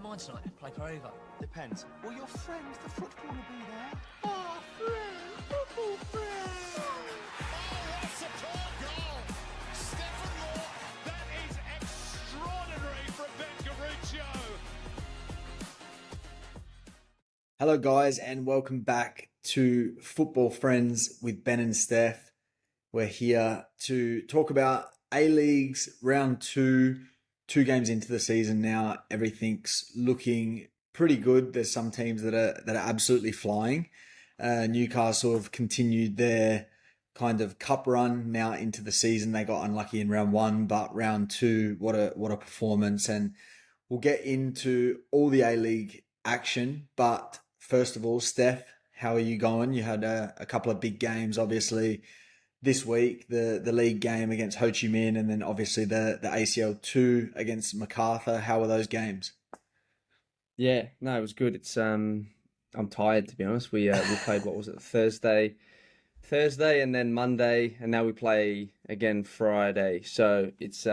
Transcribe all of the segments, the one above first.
mind tonight? Play per over. Depends. Will your friend, the footballer, be there? Oh, friend, football friend. Oh, what a superb goal! Stefan Law, that is extraordinary from Ben Garuccio. Hello, guys, and welcome back to Football Friends with Ben and Stef. We're here to talk about A-League's round two games into the season now. Everything's looking pretty good. There's some teams that are absolutely flying. Newcastle have continued their kind of cup run now into the season. They got unlucky in round one, but round two, what a performance. And we'll get into all the A-League action. But first of all, Steph, how are you going? You had a couple of big games, obviously, this week, the league game against Ho Chi Minh, and then obviously the ACL 2 against MacArthur. How were those games? Yeah, no, it was good. It's I'm tired, to be honest. We played, what was it, Thursday, and then Monday, and now we play again Friday. So it's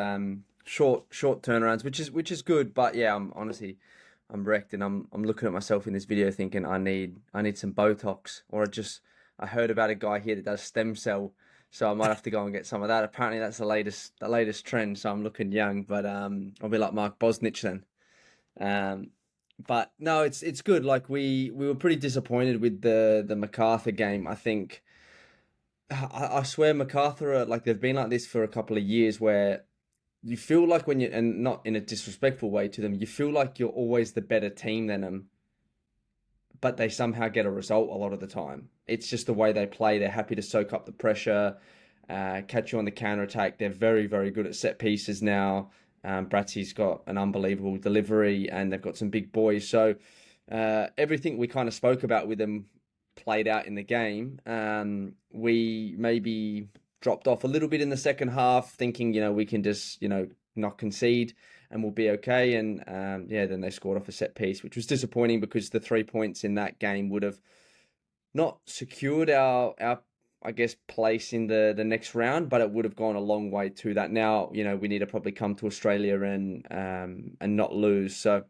short turnarounds, which is good. But yeah, I'm wrecked, and I'm looking at myself in this video thinking I need some Botox, or I heard about a guy here that does stem cell, so I might have to go and get some of that. Apparently that's the latest trend, so I'm looking young, but I'll be like Mark Bosnich then. But no, it's good. Like we were pretty disappointed with the MacArthur game. I think I swear MacArthur are like, they've been like this for a couple of years, where you feel like when you, and not in a disrespectful way to them, you feel like you're always the better team than them, but they somehow get a result a lot of the time. It's just the way they play. They're happy to soak up the pressure, catch you on the counter-attack. They're very, very good at set pieces now. Bratsy's got an unbelievable delivery, and they've got some big boys. So everything we kind of spoke about with them played out in the game. We maybe dropped off a little bit in the second half, thinking, we can just, not concede and we'll be okay. And then they scored off a set piece, which was disappointing because the 3 points in that game would have not secured our I guess, place in the next round, but it would have gone a long way to that. Now, we need to probably come to Australia and not lose. So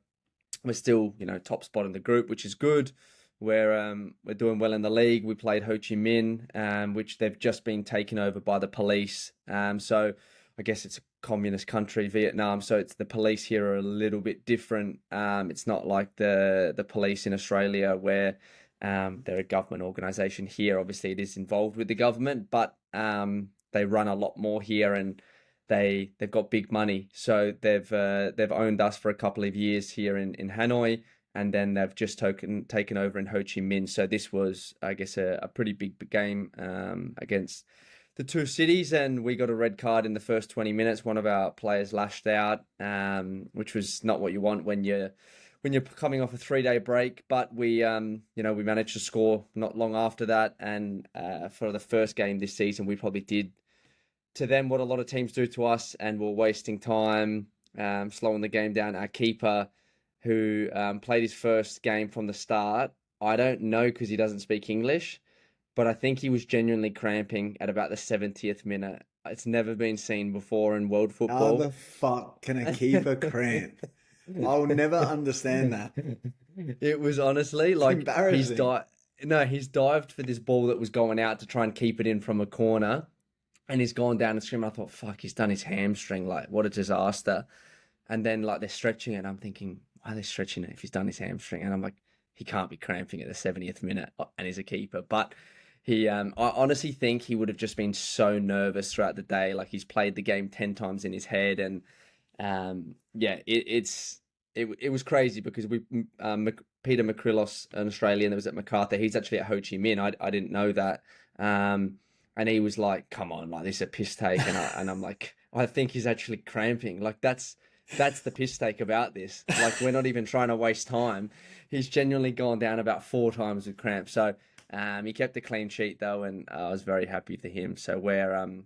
we're still, top spot in the group, which is good. We're doing well in the league. We played Ho Chi Minh, which they've just been taken over by the police. So I guess it's a communist country, Vietnam. So it's the police here are a little bit different. It's not like the police in Australia, where they're a government organisation. Here, obviously, it is involved with the government, but they run a lot more here, and they've got big money. So they've owned us for a couple of years here in Hanoi, and then they've just taken over in Ho Chi Minh. So this was, I guess, a pretty big game against the two cities, and we got a red card in the first 20 minutes. One of our players lashed out, which was not what you want when you're coming off a 3-day break. But we managed to score not long after that. And for the first game this season, we probably did to them what a lot of teams do to us, and we're wasting time, slowing the game down. Our keeper, who played his first game from the start, I don't know because he doesn't speak English, but I think he was genuinely cramping at about the 70th minute. It's never been seen before in world football. How the fuck can a keeper cramp? I'll never understand that. It was honestly like embarrassing. He's dived for this ball that was going out to try and keep it in from a corner, and he's gone down and screaming. I thought, fuck, he's done his hamstring. Like, what a disaster. And then like they're stretching it, and I'm thinking, why are they stretching it if he's done his hamstring? And I'm like, he can't be cramping at the 70th minute, and he's a keeper. But I honestly think he would have just been so nervous throughout the day. Like, he's played the game 10 times in his head, and it was crazy because Peter Makrilos, an Australian that was at MacArthur, he's actually at Ho Chi Minh. I didn't know that, and he was like, "Come on, like, this is a piss take," and I'm like, I think he's actually cramping. Like, that's the piss take about this. Like, we're not even trying to waste time. He's genuinely gone down about 4 times with cramp. So he kept a clean sheet though, and I was very happy for him. So we're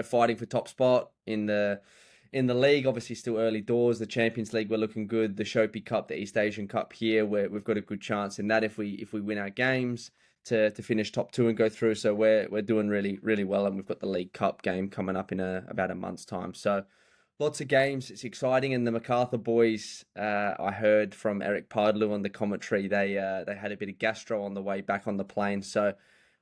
fighting for top spot in the league. Obviously still early doors. The Champions League, we're looking good. The Shopee Cup, the East Asian Cup here, we've got a good chance in that if we win our games to finish top 2 and go through. So we're doing really, really well, and we've got the League Cup game coming up in about a month's time. So lots of games. It's exciting, and the MacArthur boys. I heard from Eric Pardlew on the commentary. They had a bit of gastro on the way back on the plane, so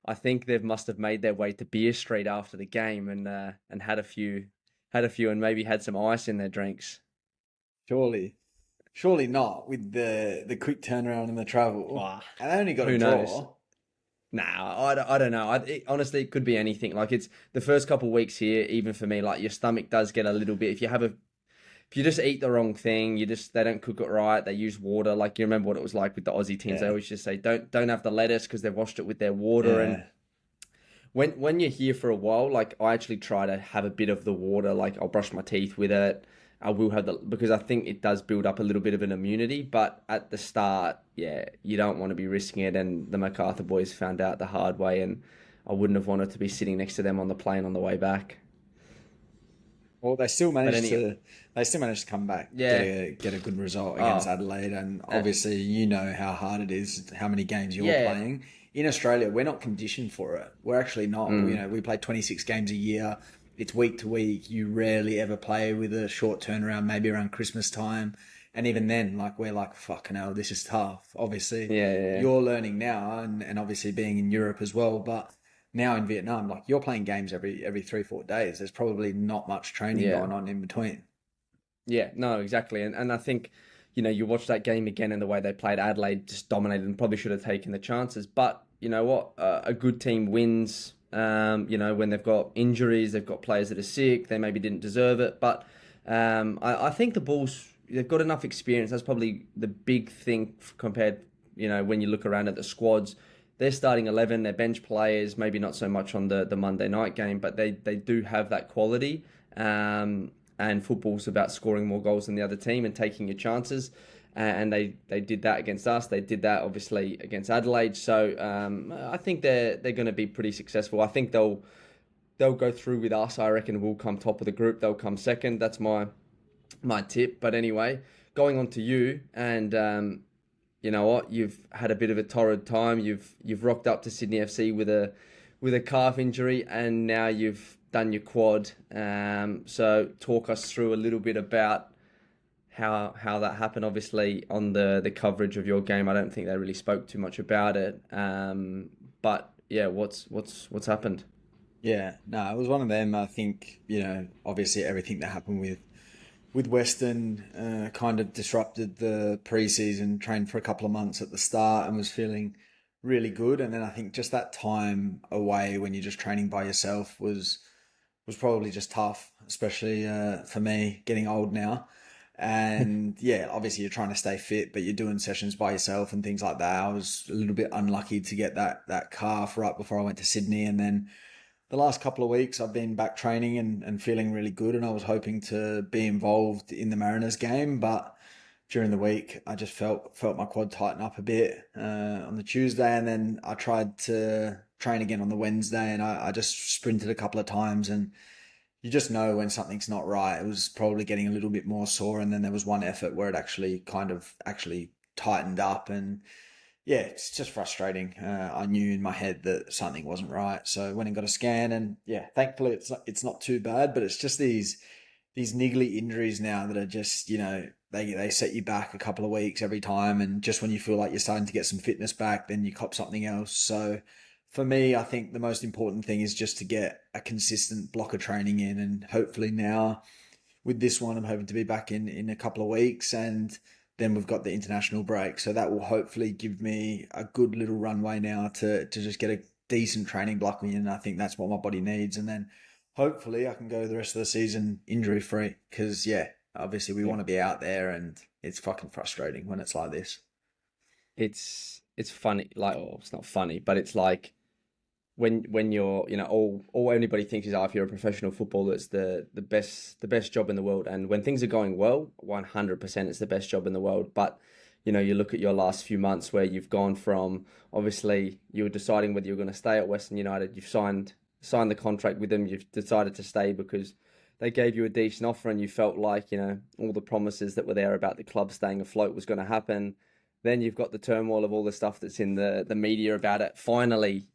I think they must have made their way to Beer Street after the game and had a few, and maybe had some ice in their drinks. Surely not with the quick turnaround and the travel. Wow. And they only got Who a draw. knows? Nah, I don't know. Honestly, it could be anything. Like it's the first couple of weeks here, even for me, like your stomach does get a little bit. If you just eat the wrong thing, they don't cook it right. They use water. Like you remember what it was like with the Aussie teams. They always just say don't have the lettuce because they've washed it with their water. And when you're here for a while, like I actually try to have a bit of the water. Like I'll brush my teeth with it. I will have because I think it does build up a little bit of an immunity. But at the start, you don't want to be risking it. And the MacArthur boys found out the hard way, and I wouldn't have wanted to be sitting next to them on the plane on the way back. Well, they still managed to come back, get a good result against Adelaide, and obviously you know how hard it is, how many games you're playing. In Australia, we're not conditioned for it. We're actually not. We play 26 games a year. It's week to week. You rarely ever play with a short turnaround, maybe around Christmas time. And even then, like, we're like, fucking hell, this is tough. Obviously, you're learning now and obviously being in Europe as well. But now in Vietnam, like, you're playing games every 3-4 days. There's probably not much training going on in between. Yeah, no, exactly. And I think, you watch that game again and the way they played, Adelaide just dominated and probably should have taken the chances. But you know what? A good team wins. When they've got injuries, they've got players that are sick, they maybe didn't deserve it. But I think the Bulls, they've got enough experience. That's probably the big thing compared, when you look around at the squads. They're starting 11, they're bench players, maybe not so much on the Monday night game, but they do have that quality. And football's about scoring more goals than the other team and taking your chances. And they did that against us. They did that obviously against Adelaide. So I think they're going to be pretty successful. I think they'll go through with us. I reckon we'll come top of the group. They'll come second. That's my tip. But anyway, going on to you, and you know what? You've had a bit of a torrid time. You've rocked up to Sydney FC with a calf injury, and now you've done your quad. So talk us through a little bit about how that happened. Obviously on the coverage of your game, I don't think they really spoke too much about it. But yeah, what's happened? Yeah, no, it was one of them. I think, obviously everything that happened with Western kind of disrupted the pre-season. Trained for a couple of months at the start and was feeling really good. And then I think just that time away when you're just training by yourself was probably just tough, especially for me, getting old now. And yeah, obviously you're trying to stay fit, but you're doing sessions by yourself and things like that. I was a little bit unlucky to get that calf right before I went to Sydney. And then the last couple of weeks I've been back training and feeling really good. And I was hoping to be involved in the Mariners game, but during the week I just felt my quad tighten up a bit on the Tuesday. And then I tried to train again on the Wednesday, and I just sprinted a couple of times, and you just know when something's not right. It was probably getting a little bit more sore, and then there was one effort where it actually tightened up, and yeah, it's just frustrating. I knew in my head that something wasn't right, so I went and got a scan, and yeah, thankfully it's not too bad, but it's just these niggly injuries now that are just, they set you back a couple of weeks every time, and just when you feel like you're starting to get some fitness back, then you cop something else. So for me, I think the most important thing is just to get a consistent block of training in, and hopefully now with this one, I'm hoping to be back in a couple of weeks, and then we've got the international break. So that will hopefully give me a good little runway now to just get a decent training block in, and I think that's what my body needs. And then hopefully I can go the rest of the season injury free, because yeah, obviously we want to be out there, and it's fucking frustrating when it's like this. It's funny, it's not funny, but it's like when you're, all anybody thinks is, if you're a professional footballer, it's the best job in the world. And when things are going well, 100% it's the best job in the world. But, you look at your last few months where you've gone from, obviously you were deciding whether you're going to stay at Western United. You've signed the contract with them. You've decided to stay because they gave you a decent offer, and you felt like, all the promises that were there about the club staying afloat was going to happen. Then you've got the turmoil of all the stuff that's in the media about it. Finally,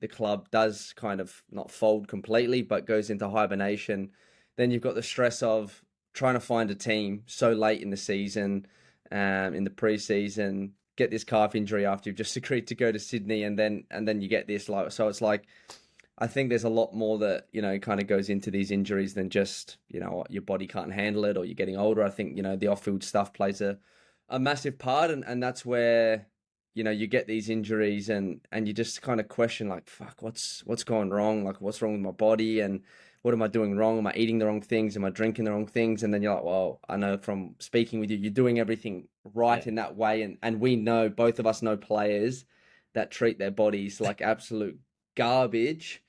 the club does kind of not fold completely, but goes into hibernation. Then you've got the stress of trying to find a team so late in the season, in the preseason, get this calf injury after you've just agreed to go to Sydney, and then you get this. Like, so it's like, I think there's a lot more that, kind of goes into these injuries than just, your body can't handle it or you're getting older. I think, the off-field stuff plays a massive part, and that's where, you get these injuries and you just kind of question, like, fuck, what's going wrong? Like, what's wrong with my body? And what am I doing wrong? Am I eating the wrong things? Am I drinking the wrong things? And then you're like, well, I know from speaking with you, you're doing everything right in that way. And we know, both of us know players that treat their bodies like absolute garbage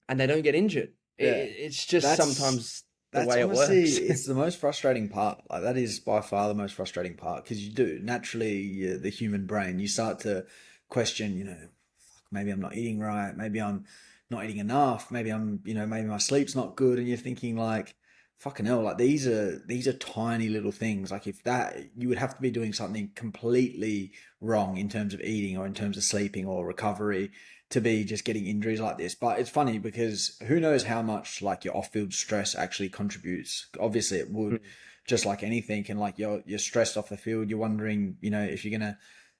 and they don't get injured. Yeah. It's just sometimes the that's way honestly, it works. It's the most frustrating part. Like, that is by far the most frustrating part, because you do naturally, the human brain, you start to question, fuck, maybe I'm not eating right, maybe I'm not eating enough, maybe I'm, maybe my sleep's not good, and you're thinking like, fucking hell, like these are tiny little things. Like, if that, you would have to be doing something completely wrong in terms of eating or in terms of sleeping or recovery to be just getting injuries like this. But it's funny because who knows how much like your off-field stress actually contributes. Obviously it would, just like anything. And like you're stressed off the field, you're wondering, if you're going to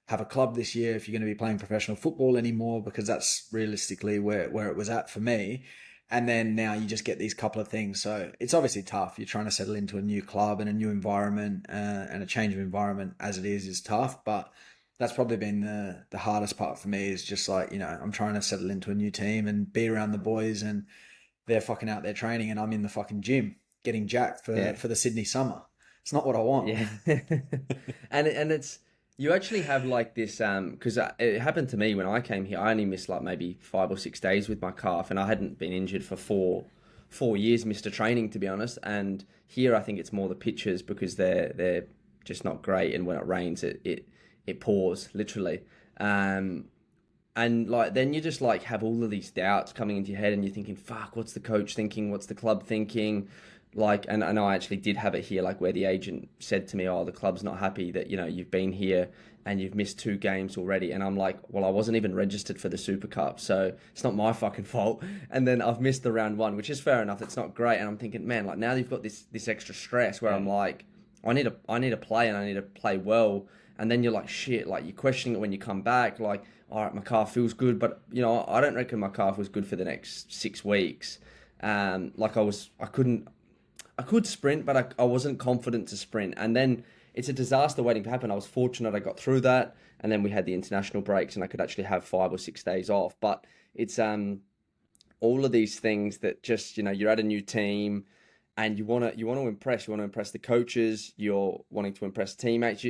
have a club this year, if you're going to be playing professional football anymore, because that's realistically where it was at for me. And then now you just get these couple of things. So it's obviously tough. You're trying to settle into a new club and a new environment, and a change of environment as it is tough. But that's probably been the hardest part for me, is just like, I'm trying to settle into a new team and be around the boys, and they're fucking out there training and I'm in the fucking gym getting jacked for the Sydney summer. It's not what I want. Yeah. and it's, you actually have like this, because it happened to me when I came here. I only missed like maybe 5 or 6 days with my calf, and I hadn't been injured for four years, missed a training, to be honest. And here I think it's more the pitches, because they're just not great, and when it rains it pours literally. And like, then you just like have all of these doubts coming into your head, and you're thinking, fuck, what's the coach thinking? What's the club thinking? Like, and I know I actually did have it here, like where the agent said to me, oh, the club's not happy that, you've been here and you've missed 2 games already. And I'm like, well, I wasn't even registered for the Super Cup, so it's not my fucking fault. And then I've missed the round 1, which is fair enough. It's not great. And I'm thinking, man, like now you've got this extra stress where I'm like, I need to play, and I need to play well. And then you're like, shit, like you're questioning it when you come back. Like, all right, my calf feels good, but I don't reckon my calf was good for the next 6 weeks. Like I could sprint, but I wasn't confident to sprint. And then it's a disaster waiting to happen. I was fortunate I got through that. And then we had the international breaks, and I could actually have 5 or 6 days off. But it's all of these things that just, you're at a new team, and you want to impress. You want to impress the coaches. You're wanting to impress teammates.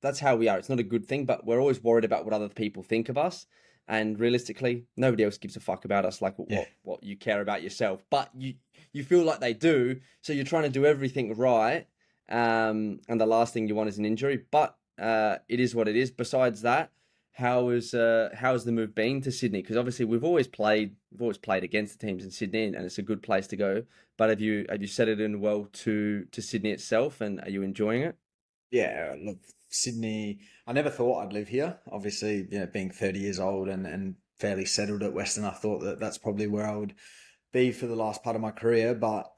That's how we are. It's not a good thing, but we're always worried about what other people think of us. And realistically, nobody else gives a fuck about us like what you care about yourself. But you feel like they do, so you're trying to do everything right. And the last thing you want is an injury. But it is what it is. Besides that, how has the move been to Sydney? Because obviously we've always played against the teams in Sydney, and it's a good place to go. But have you settled in well to Sydney itself, and are you enjoying it? Yeah, look, Sydney, I never thought I'd live here. Obviously, being 30 years old and fairly settled at Western, I thought that's probably where I would be for the last part of my career. But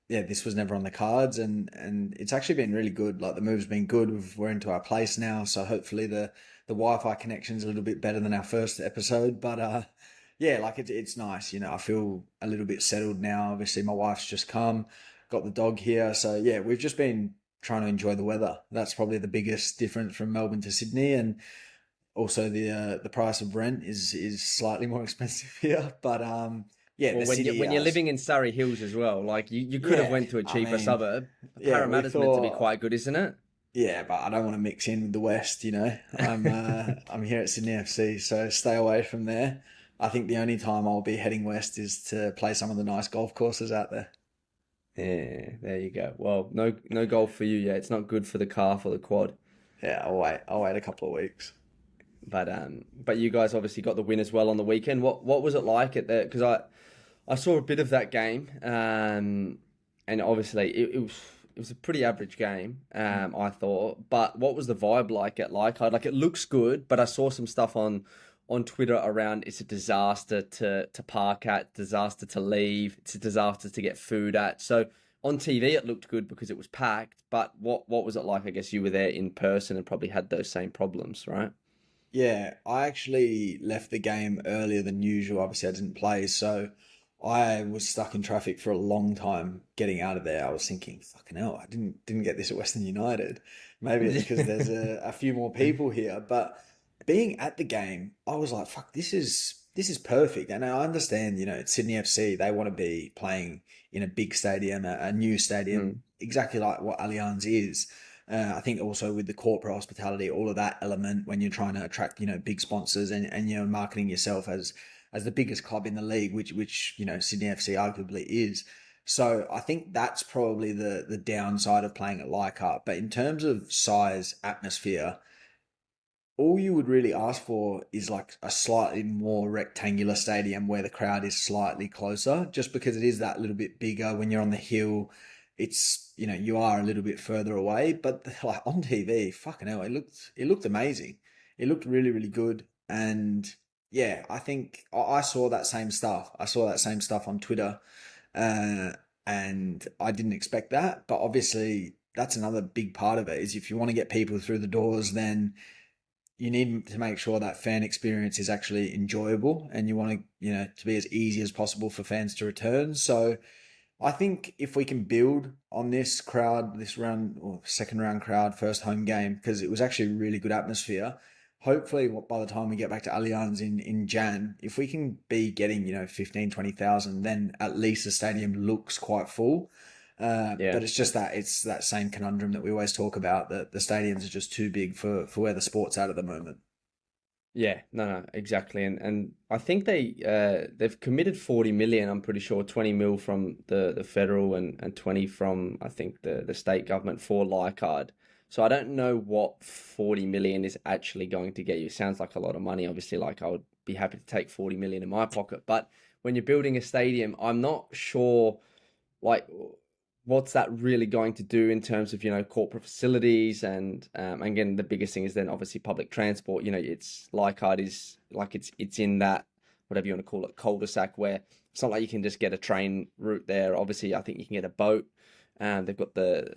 this was never on the cards, and it's actually been really good. Like, the move's been good. We're into our place now, so hopefully the Wi-Fi connection's a little bit better than our first episode. But like it's nice. I feel a little bit settled now. Obviously, my wife's just come, got the dog here, so yeah, we've just been trying to enjoy the weather. That's probably the biggest difference from Melbourne to Sydney. And also the price of rent is slightly more expensive here. But well, when you're living in Surrey Hills as well, like you could have went to a cheaper suburb. Parramatta's meant to be quite good, isn't it? Yeah, but I don't want to mix in with the West, I'm here at Sydney FC, so stay away from there. I think the only time I'll be heading west is to play some of the nice golf courses out there. Yeah, there you go. Well, no golf for you yet. It's not good for the calf or the quad. Yeah, I'll wait a couple of weeks. But you guys obviously got the win as well on the weekend. What was it like at the? Because I saw a bit of that game, and obviously it was a pretty average game. I thought. But what was the vibe like at Leichhardt? Like, it looks good, but I saw some stuff on Twitter around it's a disaster to park at, disaster to leave, it's a disaster to get food at. So on TV it looked good because it was packed, but what was it like? I guess you were there in person and probably had those same problems, right? Yeah, I actually left the game earlier than usual. Obviously, I didn't play, so I was stuck in traffic for a long time getting out of there. I was thinking, fucking hell, I didn't get this at Western United. Maybe it's because there's a few more people here. But being at the game, I was like, fuck, this is perfect. And I understand, it's Sydney FC. They want to be playing in a big stadium, a new stadium, Mm. exactly like what Allianz is. I think also with the corporate hospitality, all of that element when you're trying to attract, big sponsors and marketing yourself as the biggest club in the league, which Sydney FC arguably is. So I think that's probably the downside of playing at Leichhardt. But in terms of size, atmosphere, all you would really ask for is like a slightly more rectangular stadium where the crowd is slightly closer, just because it is that little bit bigger when you're on the hill. It's, you are a little bit further away, but like on TV, fucking hell, it looked amazing. It looked really, really good. And yeah, I think I saw that same stuff. I saw that same stuff on Twitter. Uh, and I didn't expect that, but obviously that's another big part of it is if you want to get people through the doors, then you need to make sure that fan experience is actually enjoyable and you want to, to be as easy as possible for fans to return. So I think if we can build on this crowd, this round or second round crowd, first home game, because it was actually a really good atmosphere. Hopefully by the time we get back to Allianz in Jan, if we can be getting, 15, 20,000, then at least the stadium looks quite full. Yeah. But it's that same conundrum that we always talk about, that the stadiums are just too big for where the sport's at the moment. Yeah, no, exactly, and I think they've committed 40 million. I'm pretty sure 20 mil from the federal and 20 from I think the state government for Leichhardt. So I don't know what 40 million is actually going to get you. Sounds like a lot of money. Obviously, like I would be happy to take 40 million in my pocket, but when you're building a stadium, I'm not sure like what's that really going to do in terms of corporate facilities and again the biggest thing is then obviously public transport. It's Leichhardt is like it's in that whatever you want to call it cul-de-sac where it's not like you can just get a train route there. Obviously I think you can get a boat and they've got the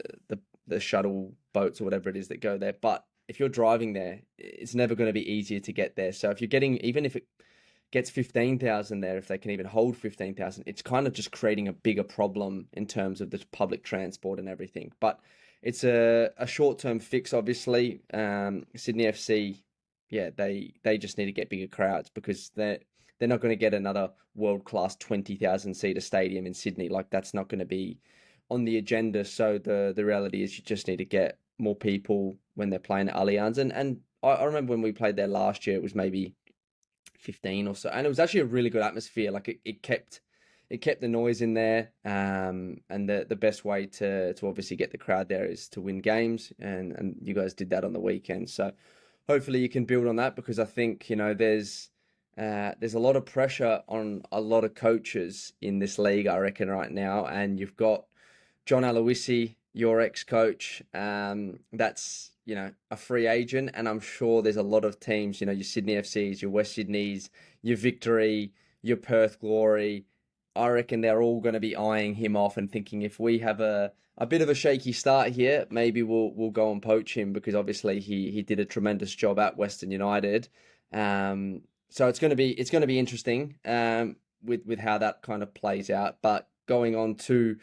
shuttle boats or whatever it is that go there, but if you're driving there it's never going to be easier to get there. So if you're getting, even if it gets 15,000 there, if they can even hold 15,000, it's kind of just creating a bigger problem in terms of the public transport and everything. But it's a short-term fix, obviously. Sydney FC, yeah, they just need to get bigger crowds because they're not going to get another world-class 20,000 seater stadium in Sydney. Like that's not going to be on the agenda. So the reality is you just need to get more people when they're playing at Allianz. And I remember when we played there last year, it was maybe 15 or so, and it was actually a really good atmosphere. Like it kept the noise in there, and the best way to obviously get the crowd there is to win games, and you guys did that on the weekend. So hopefully you can build on that because I think there's a lot of pressure on a lot of coaches in this league, I reckon, right now, and you've got John Aloisi, your ex-coach, that's a free agent, and I'm sure there's a lot of teams, your Sydney FCs, your West Sydneys, your Victory, your Perth Glory. I reckon they're all going to be eyeing him off and thinking if we have a bit of a shaky start here, maybe we'll go and poach him because obviously he did a tremendous job at Western United. So it's going to be interesting with how that kind of plays out. But going on to,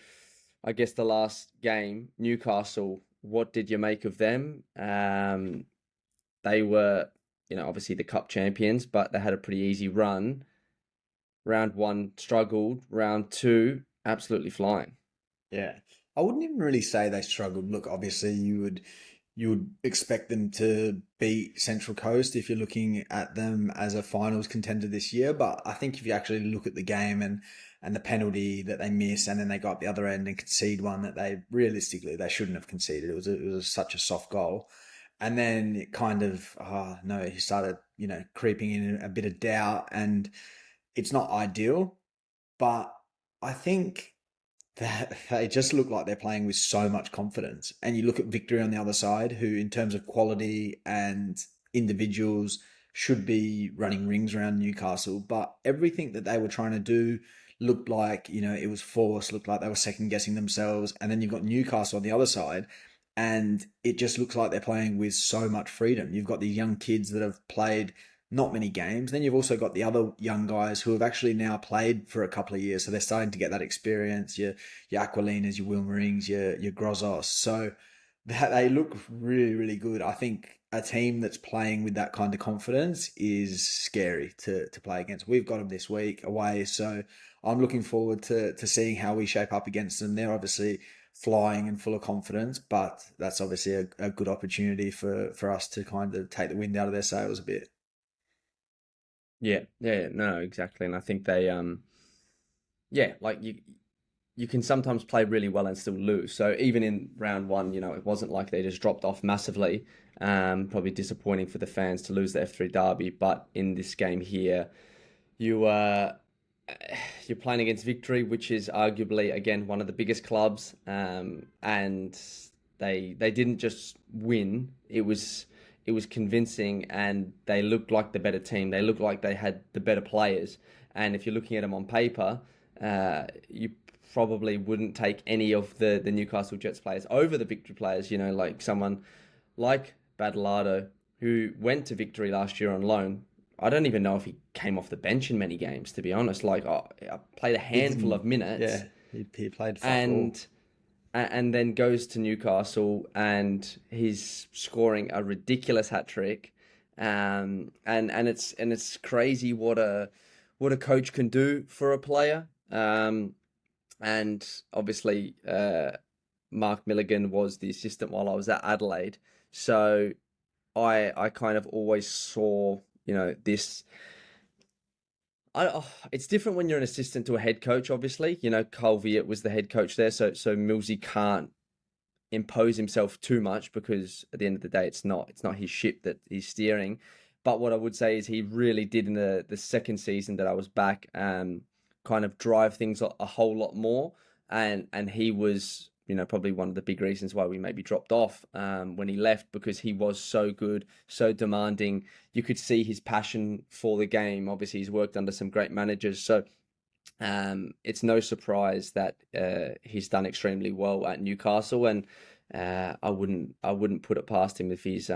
I guess, the last game, Newcastle. What did you make of them? They were, obviously the cup champions, but they had a pretty easy run. Round one struggled. Round two, absolutely flying. Yeah. I wouldn't even really say they struggled. Look, obviously you would expect them to beat Central Coast if you're looking at them as a finals contender this year. But I think if you actually look at the game and the penalty that they miss, and then they go up the other end and concede one that they realistically they shouldn't have conceded. It was such a soft goal. And then it kind of, he started, creeping in a bit of doubt, and it's not ideal, but I think that they just look like they're playing with so much confidence. And you look at Victory on the other side, who in terms of quality and individuals should be running rings around Newcastle, but everything that they were trying to do, looked like, it was forced, looked like they were second guessing themselves. And then you've got Newcastle on the other side, and it just looks like they're playing with so much freedom. You've got these young kids that have played not many games. Then you've also got the other young guys who have actually now played for a couple of years, so they're starting to get that experience. Your Aquilinas, your Wilmerings, your Grozos. So they look really, really good. I think a team that's playing with that kind of confidence is scary to play against. We've got them this week away, so I'm looking forward to seeing how we shape up against them. They're obviously flying and full of confidence, but that's obviously a good opportunity for us to kind of take the wind out of their sails a bit. Yeah, no, exactly. And I think they, yeah, like you can sometimes play really well and still lose. So even in round one, it wasn't like they just dropped off massively. Probably disappointing for the fans to lose the F3 derby, but in this game here, you you're playing against Victory, which is arguably again one of the biggest clubs, and they didn't just win. It was convincing, and they looked like the better team. They looked like they had the better players. And if you're looking at them on paper, you probably wouldn't take any of the Newcastle Jets players over the Victory players. Like someone like Badalado, who went to Victory last year on loan. I don't even know if he came off the bench in many games, to be honest. Like, I played a handful of minutes. Yeah, he played fuck all. And then goes to Newcastle and he's scoring a ridiculous hat trick, and it's crazy what a coach can do for a player. And obviously Mark Milligan was the assistant while I was at Adelaide, so I kind of always saw this. It's different when you're an assistant to a head coach, obviously. Carl Viet was the head coach there, so Millsy can't impose himself too much because at the end of the day, it's not his ship that he's steering. But what I would say is he really did in the second season that I was back, kind of drive things a whole lot more. And he was, probably one of the big reasons why we maybe dropped off when he left, because he was so good, so demanding. You could see his passion for the game. Obviously, he's worked under some great managers, so it's no surprise that he's done extremely well at Newcastle, and I wouldn't put it past him if he's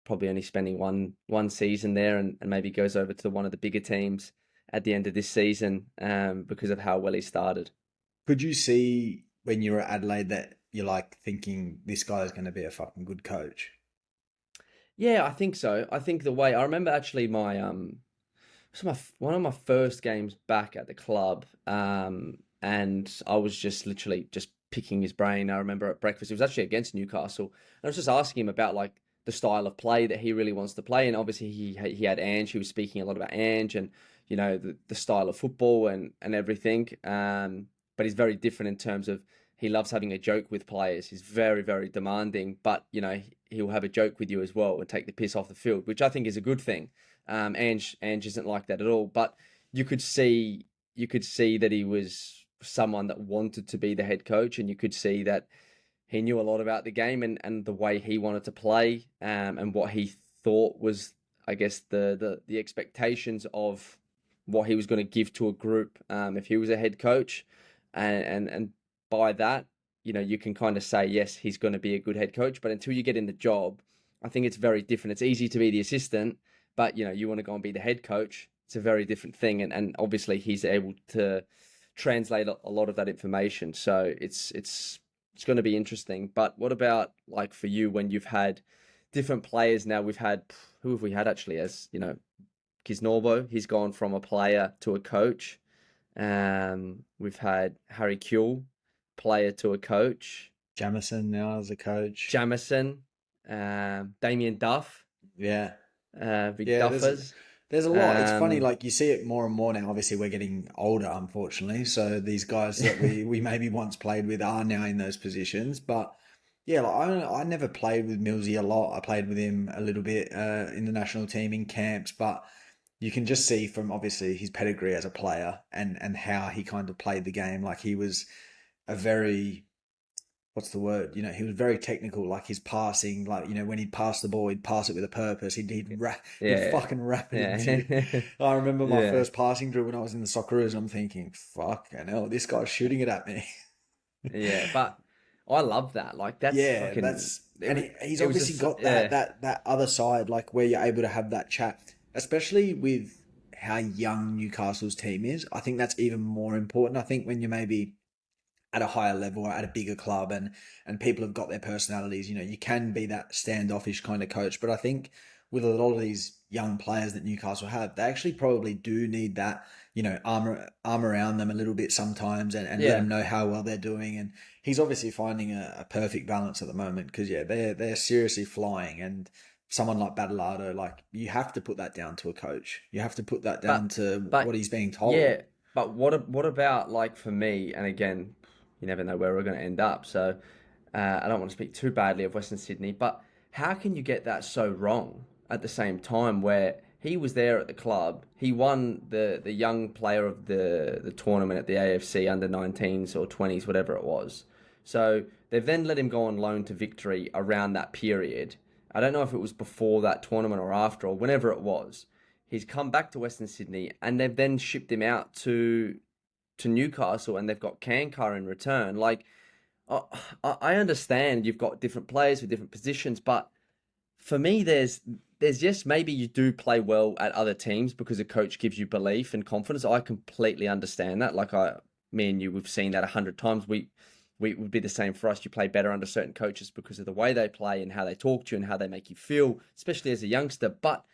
probably only spending one season there and maybe goes over to one of the bigger teams at the end of this season because of how well he started. Could you see when you were at Adelaide that you're like thinking this guy is going to be a fucking good coach? Yeah, I think so. I think the way I remember actually one of my first games back at the club, and I was just literally just picking his brain. I remember at breakfast, it was actually against Newcastle, and I was just asking him about like the style of play that he really wants to play. And obviously he had Ange. He was speaking a lot about Ange and the style of football and everything. But he's very different in terms of he loves having a joke with players. He's very, very demanding, but he'll have a joke with you as well and take the piss off the field, which I think is a good thing. Ange isn't like that at all, but you could see that he was someone that wanted to be the head coach, and you could see that he knew a lot about the game and the way he wanted to play, and what he thought was, I guess, the expectations of what he was going to give to a group if he was a head coach. And by that, you can kind of say, yes, he's going to be a good head coach. But until you get in the job, I think it's very different. It's easy to be the assistant, but, you want to go and be the head coach. It's a very different thing. And obviously he's able to translate a lot of that information. So it's going to be interesting. But what about like for you when you've had different players now? Who have we had actually as, Kisnorbo? He's gone from a player to a coach. We've had Harry Kuehl, player to a coach. Jamison now as a coach. Damien Duff. Yeah. Big Duffers. There's a lot. It's funny, like you see it more and more now. Obviously, we're getting older, unfortunately. So these guys that we maybe once played with are now in those positions. But yeah, like I never played with Millsy a lot. I played with him a little bit in the national team in camps, but you can just see from obviously his pedigree as a player and how he kind of played the game. Like he was a very what's the word? You know, he was very technical, like his passing, like, you know, when he'd pass the ball, he'd pass it with a purpose. He'd Yeah, fucking wrap it into you. yeah, I remember my yeah, first passing drill when I was in the Socceroos. I'm thinking, fuck, hell, this guy's shooting it at me. yeah. But I love that. Like that's Yeah, fucking. he's It was obviously just got yeah, that other side, like where you're able to have that chat, especially with how young Newcastle's team is. I think that's even more important. I think when you're maybe at a higher level or at a bigger club and people have got their personalities, you know, you can be that standoffish kind of coach. But I think with a lot of these young players that Newcastle have, they actually probably do need that, you know, arm around them a little bit sometimes and let yeah. them know how well they're doing. And he's obviously finding a perfect balance at the moment because yeah, they're seriously flying. And someone like Badalado, like you have to put that down to a coach. You have to put that down But to what but he's being told. yeah. But what about like for me? And again, you never know where we're going to end up. So I don't want to speak too badly of Western Sydney, but how can you get that so wrong at the same time where he was there at the club, he won the young player of the tournament at the AFC under 19s or 20s, whatever it was. So they've then let him go on loan to Victory around that period. I don't know if it was before that tournament or after or whenever it was. He's come back to Western Sydney and they've then shipped him out to Newcastle and they've got Kankar in return. Like I I understand you've got different players with different positions, but for me, there's just maybe you do play well at other teams because a coach gives you belief and confidence. I completely understand that. Me and you, we've seen that 100 times. We would be the same for us. You play better under certain coaches because of the way they play and how they talk to you and how they make you feel, especially as a youngster. But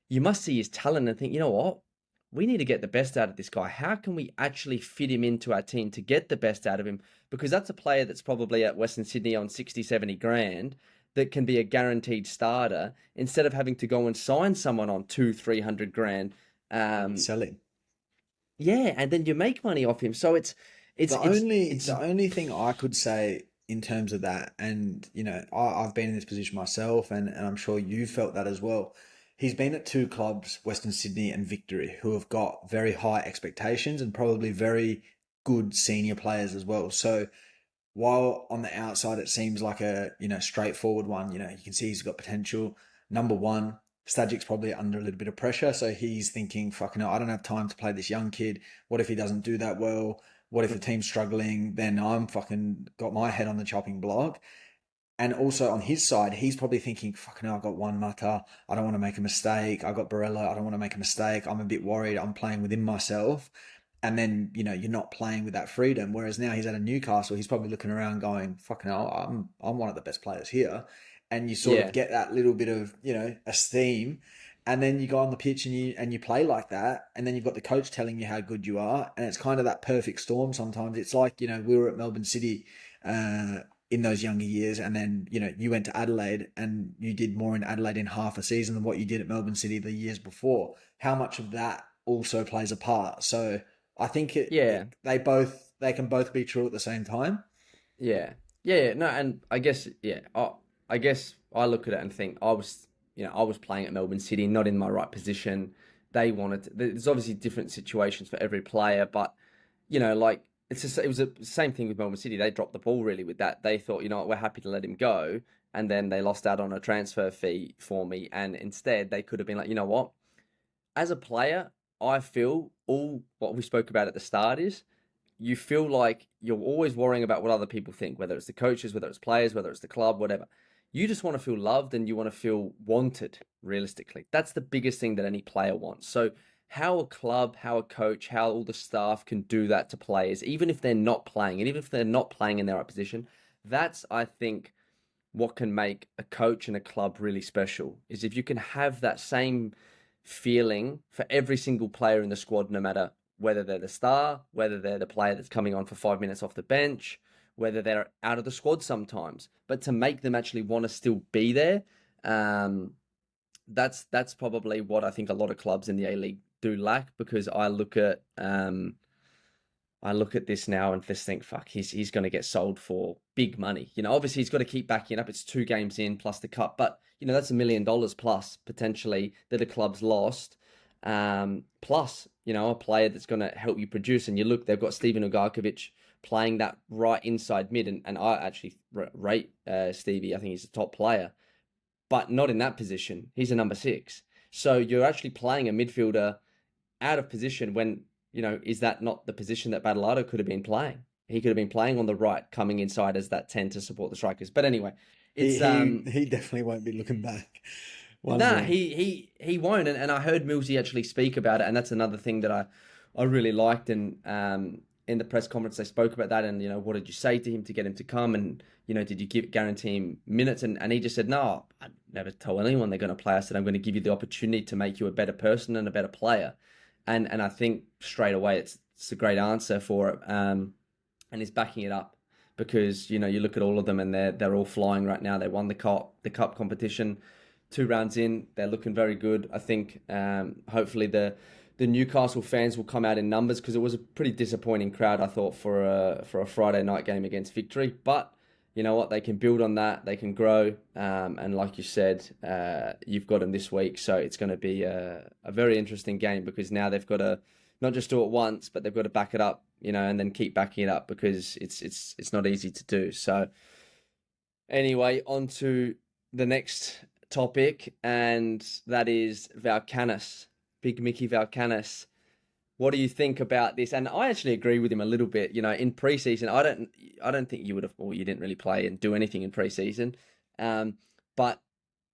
you must see his talent and think, you know what? We need to get the best out of this guy. How can we actually fit him into our team to get the best out of him? Because that's a player that's probably at Western Sydney on 60, 70 grand that can be a guaranteed starter instead of having to go and sign someone on 300 grand. Um, Selling. yeah, and then you make money off him. So it's it's The only thing I could say in terms of that, and you know, I've been in this position myself, and I'm sure you felt that as well. He's been at two clubs, Western Sydney and Victory, who have got very high expectations and probably very good senior players as well. So while on the outside it seems like a, you know, straightforward one, you know, you can see he's got potential. Number one, Stagic's probably under a little bit of pressure, so he's thinking, fucking hell, I don't have time to play this young kid. What if he doesn't do that well? What if the team's struggling? Then I'm fucking got my head on the chopping block. And also on his side, he's probably thinking, fucking hell, I got one Mata. I don't want to make a mistake. I got Barella. I don't want to make a mistake. I'm a bit worried. I'm playing within myself. And then, you know, you're not playing with that freedom. Whereas now he's at a Newcastle, he's probably looking around going, fucking hell, I'm one of the best players here. And you sort of yeah, get that little bit of, you know, esteem. And then you go on the pitch and you play like that. And then you've got the coach telling you how good you are. And it's kind of that perfect storm sometimes. It's like, you know, we were at Melbourne City in those younger years. And then, you know, you went to Adelaide and you did more in Adelaide in half a season than what you did at Melbourne City the years before. How much of that also plays a part? So I think yeah. they can both be true at the same time. Yeah, yeah, no, and I guess yeah, I guess I look at it and think I was playing at Melbourne City, not in my right position. There's obviously different situations for every player, but like it was the same thing with Melbourne City. They dropped the ball really with that. They thought, you know what, we're happy to let him go, and then they lost out on a transfer fee for me, and instead they could have been like, you know what, as a player, I feel all what we spoke about at the start is you feel like you're always worrying about what other people think, whether it's the coaches, whether it's players, whether it's the club, whatever. You just want to feel loved and you want to feel wanted, realistically. That's the biggest thing that any player wants. So, how a club, how a coach, how all the staff can do that to players, even if they're not playing, and even if they're not playing in their right position, that's, I think, what can make a coach and a club really special is if you can have that same feeling for every single player in the squad, no matter whether they're the star, whether they're the player that's coming on for 5 minutes off the bench, whether they're out of the squad sometimes, but to make them actually want to still be there, um, that's probably what I think a lot of clubs in the A League do lack. Because I look at this now and just think, fuck, he's going to get sold for big money. Obviously he's got to keep backing up. It's 2 games in plus the cup, but that's $1 million plus potentially that a club's lost. Plus, a player that's going to help you produce. And you look, they've got Steven Ugarkovic playing that right inside mid, and I actually rate Stevie. I think he's a top player, but not in that position. He's a number 6. So you're actually playing a midfielder out of position when, is that not the position that Battleado could have been playing? He could have been playing on the right, coming inside as that 10 to support the strikers. But anyway, it's he definitely won't be looking back. Nah, he won't. And I heard Millsy actually speak about it, and that's another thing that I really liked. And in the press conference, they spoke about that. And what did you say to him to get him to come? And did you guarantee him minutes? And he just said, no, I never tell anyone they're going to play. I said, I'm going to give you the opportunity to make you a better person and a better player. And I think straight away it's a great answer for it. And he's backing it up because you look at all of them and they're all flying right now. They won the cup competition 2 rounds in. They're looking very good. I think hopefully the Newcastle fans will come out in numbers, because it was a pretty disappointing crowd, I thought, for a Friday night game against Victory. But you know what? They can build on that. They can grow. And like you said, you've got them this week. So it's going to be a very interesting game, because now they've got to not just do it once, but they've got to back it up, and then keep backing it up, because it's not easy to do. So anyway, on to the next topic, and that is Valkanis, Big Mickey Valkanis. What do you think about this? And I actually agree with him a little bit. In preseason, I don't think you would have, well, you didn't really play and do anything in preseason. But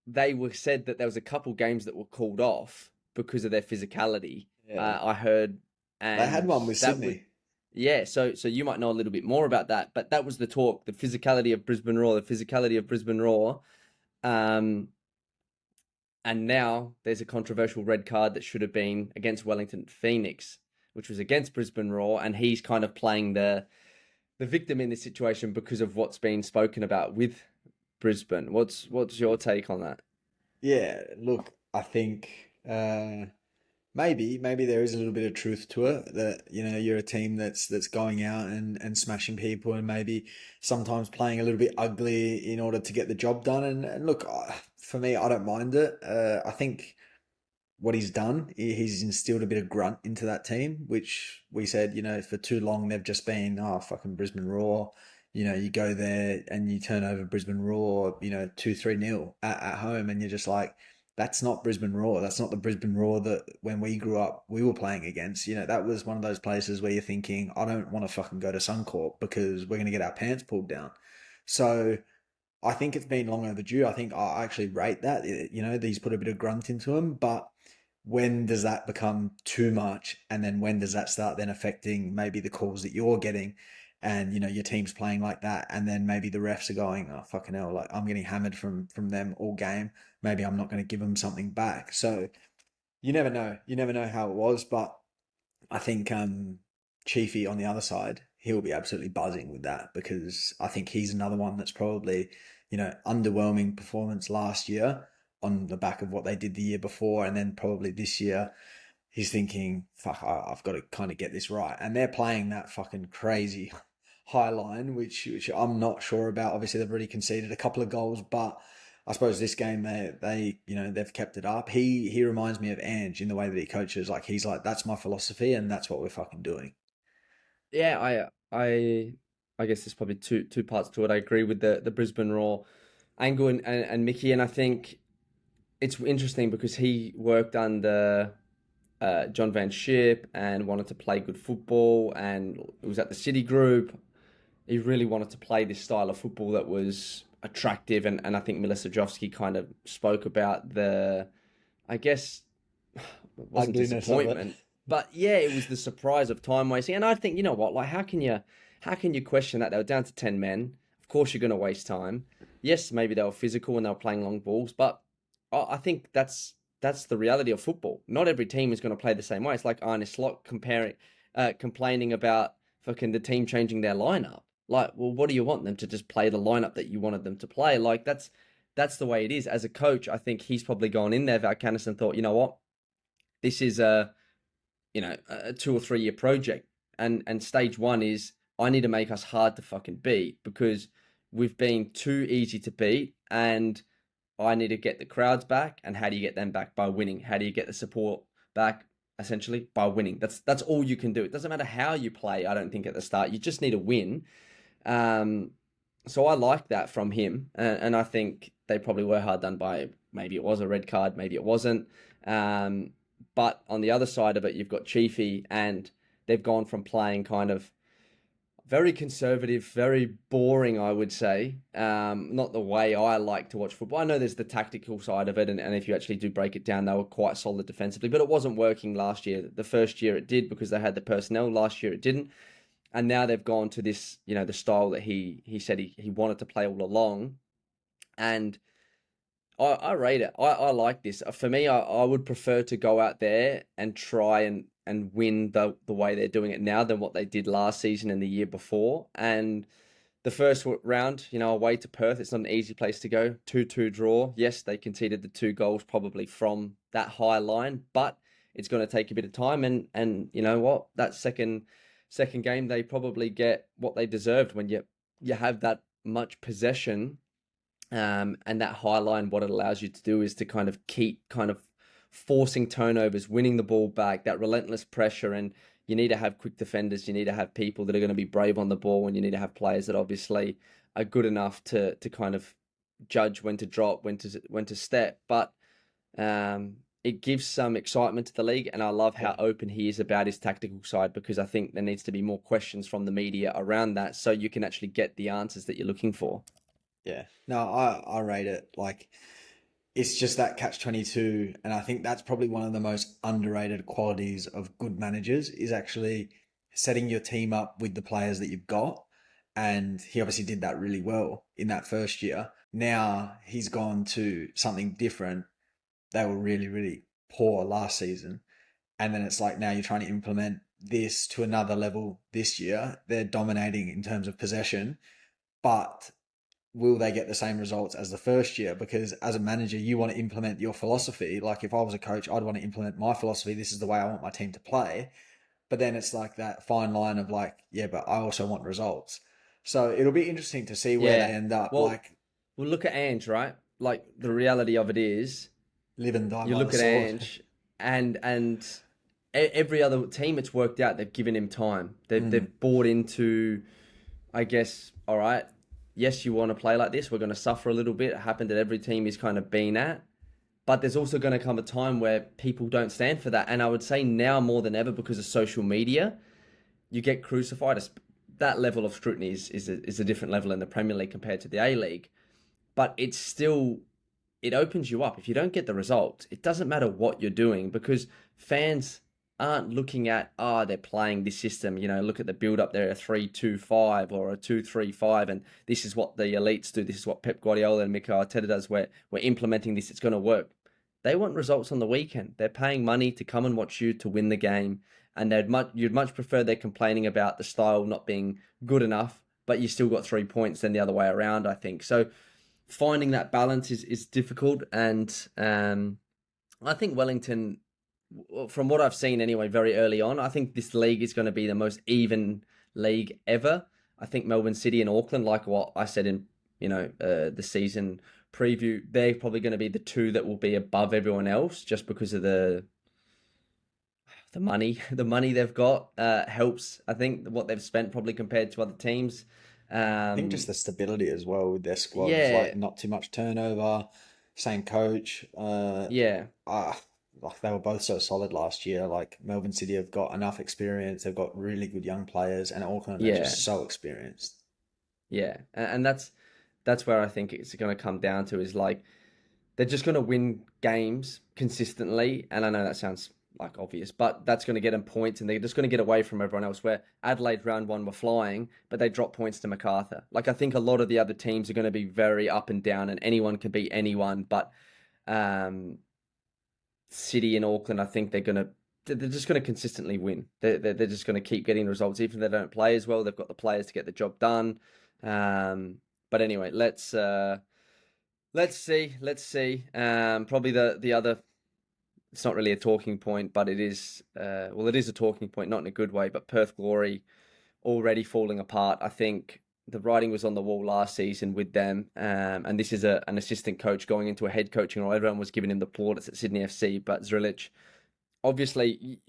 they said that there was a couple games that were called off because of their physicality. Yeah. I heard, and they had one with Sydney. Yeah, so you might know a little bit more about that, but that was the talk: the physicality of Brisbane Roar. And now there's a controversial red card that should have been against Wellington Phoenix, which was against Brisbane Roar, and he's kind of playing the victim in this situation because of what's been spoken about with Brisbane. What's your take on that? Yeah, look, I think maybe there is a little bit of truth to it, that you're a team that's going out and smashing people, and maybe sometimes playing a little bit ugly in order to get the job done. And look, for me, I don't mind it. I think what he's done, he's instilled a bit of grunt into that team, which we said, for too long they've just been, fucking Brisbane Roar. You go there and you turn over Brisbane Roar, 2-3-0 at home, and you're just like, that's not Brisbane Roar. That's not the Brisbane Roar that when we grew up, we were playing against. That was one of those places where you're thinking, I don't want to fucking go to Suncorp because we're going to get our pants pulled down. So I think it's been long overdue. I think I actually rate that. He's put a bit of grunt into him, but when does that become too much? And then when does that start then affecting maybe the calls that you're getting? And your team's playing like that, and then maybe the refs are going, oh fucking hell, like I'm getting hammered from them all game. Maybe I'm not going to give them something back. So you never know. You never know how it was, but I think Chiefy on the other side, he'll be absolutely buzzing with that, because I think he's another one that's probably underwhelming performance last year on the back of what they did the year before, and then probably this year. He's thinking, fuck, I've got to kind of get this right. And they're playing that fucking crazy high line, which I'm not sure about. Obviously, they've already conceded a couple of goals, but I suppose this game they've kept it up. He reminds me of Ange in the way that he coaches. Like, he's like, that's my philosophy, and that's what we're fucking doing. Yeah, I guess there's probably two parts to it. I agree with the Brisbane Roar angle and Mickey, and I think it's interesting because he worked under John Van Schip and wanted to play good football, and it was at the City Group. He really wanted to play this style of football that was attractive, and I think Milisojovski kind of spoke about the, I guess, it wasn't disappointment, but yeah, it was the surprise of time wasting. And I think, you know what, like how can you question that? They were down to 10 men. Of course you're going to waste time. Yes, maybe they were physical and they were playing long balls, but I think that's the reality of football. Not every team is going to play the same way. It's like Arne Slot complaining about fucking the team changing their lineup. Like, well, what do you want them to just play the lineup that you wanted them to play? Like, that's the way it is. As a coach, I think he's probably gone in there, Valkanis, and thought, you know what, this is a 2 or 3 year project, and stage one is I need to make us hard to fucking beat because we've been too easy to beat, and I need to get the crowds back. And how do you get them back? By winning. How do you get the support back? essentially, by winning. That's all you can do. It doesn't matter how you play, I don't think, at the start. You just need to win. So I like that from him, and I think they probably were hard done by. Maybe it was a red card, maybe it wasn't. But on the other side of it, you've got Chiefy, and they've gone from playing kind of very conservative, very boring, I would say. Not the way I like to watch football. I know there's the tactical side of it, and if you actually do break it down, they were quite solid defensively, but it wasn't working last year. The first year it did because they had the personnel. Last year it didn't. And now they've gone to this, the style that he said he wanted to play all along. And I rate it. I like this. For me, I would prefer to go out there and try and win the way they're doing it now than what they did last season and the year before. And the first round, away to Perth, it's not an easy place to go. 2-2 draw. Yes, they conceded the 2 goals probably from that high line, but it's going to take a bit of time. And you know what? That second game, they probably get what they deserved when you have that much possession. And that high line, what it allows you to do is to kind of keep forcing turnovers, winning the ball back, that relentless pressure. And you need to have quick defenders. You need to have people that are going to be brave on the ball, and you need to have players that obviously are good enough to kind of judge when to drop, when to step. But it gives some excitement to the league, and I love how open he is about his tactical side, because I think there needs to be more questions from the media around that so you can actually get the answers that you're looking for. Yeah, no, I rate it. Like, it's just that catch-22, and I think that's probably one of the most underrated qualities of good managers is actually setting your team up with the players that you've got. And he obviously did that really well in that first year. Now he's gone to something different. They were really, really poor last season. And then it's like now you're trying to implement this to another level this year. They're dominating in terms of possession, but will they get the same results as the first year? Because as a manager, you want to implement your philosophy. Like if I was a coach, I'd want to implement my philosophy. This is the way I want my team to play. But then it's like that fine line of like, yeah, but I also want results. So it'll be interesting to see where they end up. Well, look at Ange, right? Like the reality of it is, live and die. You look at Ange, and every other team it's worked out. They've given him time. They've bought into, I guess. All right. Yes, you want to play like this. We're going to suffer a little bit. It happened at every team he's kind of been at. But there's also going to come a time where people don't stand for that. And I would say now more than ever, because of social media, you get crucified. That level of scrutiny is a different level in the Premier League compared to the A-League. But it opens you up. If you don't get the result, it doesn't matter what you're doing, because fans aren't looking at, they're playing this system. Look at the build-up there, a 3-2-5 or a 2-3-5, and this is what the elites do. This is what Pep Guardiola and Mikel Arteta does. We're implementing this. It's going to work. They want results on the weekend. They're paying money to come and watch you to win the game, and you'd much prefer they're complaining about the style not being good enough, but you still got 3 points than the other way around, I think. So finding that balance is difficult, and I think Wellington, from what I've seen anyway, very early on, I think this league is going to be the most even league ever. I think Melbourne City and Auckland, like what I said in the season preview, they're probably going to be the two that will be above everyone else, just because of the money. The money they've got helps. I think what they've spent probably compared to other teams. I think just the stability as well with their squad. Like not too much turnover, same coach. They were both so solid last year. Like Melbourne City have got enough experience. They've got really good young players, and Auckland are just so experienced. Yeah, and that's where I think it's going to come down to, is like they're just going to win games consistently. And I know that sounds like obvious, but that's going to get them points, and they're just going to get away from everyone else. Where Adelaide round 1 were flying, but they dropped points to MacArthur. Like I think a lot of the other teams are going to be very up and down, and anyone can beat anyone. But City and Auckland, I think they're just going to consistently win. They're just going to keep getting results, even if they don't play as well. They've got the players to get the job done. But anyway, let's see. Probably the other. It's not really a talking point, but it is. It is a talking point, not in a good way. But Perth Glory already falling apart. I think the writing was on the wall last season with them, and this is an assistant coach going into a head coaching role. Everyone was giving him the plaudits at Sydney FC, but Zrilic obviously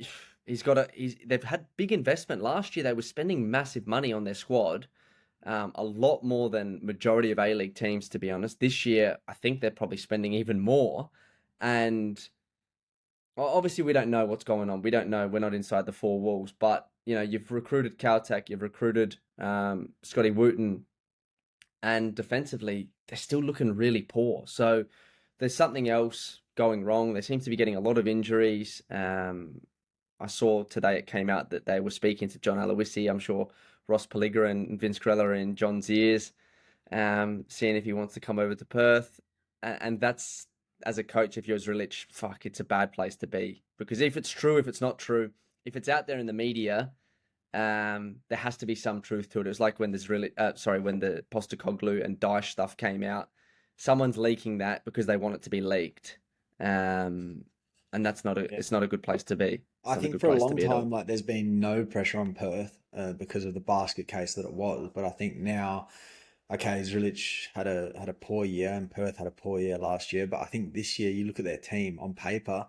they've had big investment last year. They were spending massive money on their squad, a lot more than majority of A-League teams, to be honest. This year, I think they're probably spending even more, and obviously we don't know what's going on. We don't know. We're not inside the four walls, but you've recruited Caltech, you've recruited Scotty Wooten, and defensively they're still looking really poor. So there's something else going wrong. They seem to be getting a lot of injuries. I saw today it came out that they were speaking to John Aloisi. I'm sure Ross Paliga and Vince Grella are in John's ears, seeing if he wants to come over to Perth. And that's, as a coach, if you're Zrilic, fuck, it's a bad place to be. Because if it's true, if it's not true, if it's out there in the media, there has to be some truth to it. It was like when the Postecoglou and Dyche stuff came out. Someone's leaking that because they want it to be leaked. And that's it's not a good place to be. I think for a long time, like there's been no pressure on Perth because of the basket case that it was. But I think now, okay, Zrilic had a poor year and Perth had a poor year last year. But I think this year you look at their team on paper,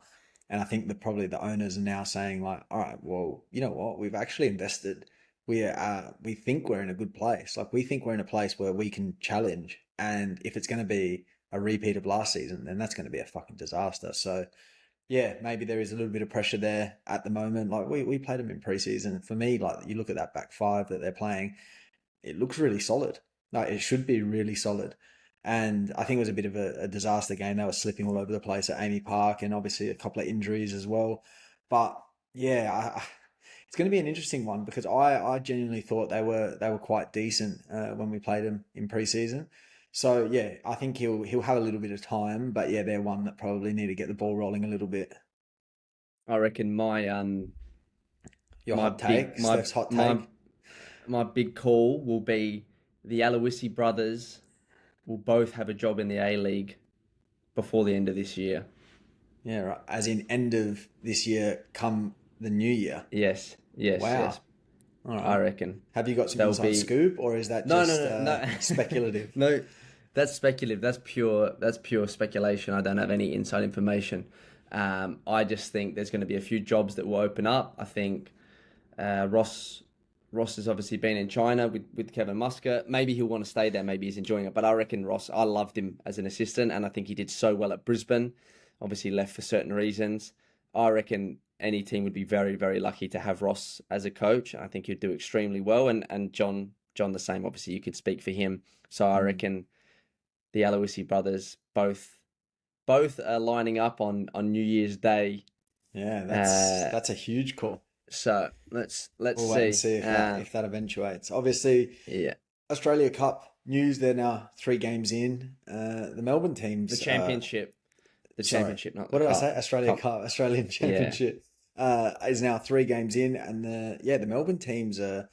and I think that probably the owners are now saying like, all right, well, you know what? We've actually invested. We think we're in a good place. Like we think we're in a place where we can challenge. And if it's going to be a repeat of last season, then that's going to be a fucking disaster. So yeah, maybe there is a little bit of pressure there at the moment. Like we played them in preseason. For me, like you look at that back five that they're playing, it looks really solid. Like it should be really solid. And I think it was a bit of a disaster game. They were slipping all over the place at Amy Park, and obviously a couple of injuries as well. But yeah, it's going to be an interesting one because I genuinely thought they were quite decent when we played them in preseason. So yeah, I think he'll have a little bit of time, but yeah, they're one that probably need to get the ball rolling a little bit. I reckon my hot take, Stef's hot take. My big call will be the Aloisi brothers will both have a job in the A-League before the end of this year. Yeah, right. As in end of this year, come the new year. Yes. Wow. Yes. All right. I reckon. Have you got some inside scoop, or is that just speculative? No, that's speculative. That's pure speculation. I don't have any inside information. I just think there's going to be a few jobs that will open up. I think Ross has obviously been in China with Kevin Musker. Maybe he'll want to stay there. Maybe he's enjoying it. But I reckon Ross, I loved him as an assistant, and I think he did so well at Brisbane. Obviously left for certain reasons. I reckon any team would be very, very lucky to have Ross as a coach. I think he'd do extremely well. And John the same. Obviously, you could speak for him. So I reckon the Aloisi brothers both are lining up on New Year's Day. Yeah, that's a huge call. So let's we'll see. Wait and see if that eventuates. Obviously, yeah. Australia Cup news. They're now 3 games in. The Melbourne teams. The championship. Championship, not the What did cup. I say? Australian Championship is now 3 games in, and the Melbourne teams are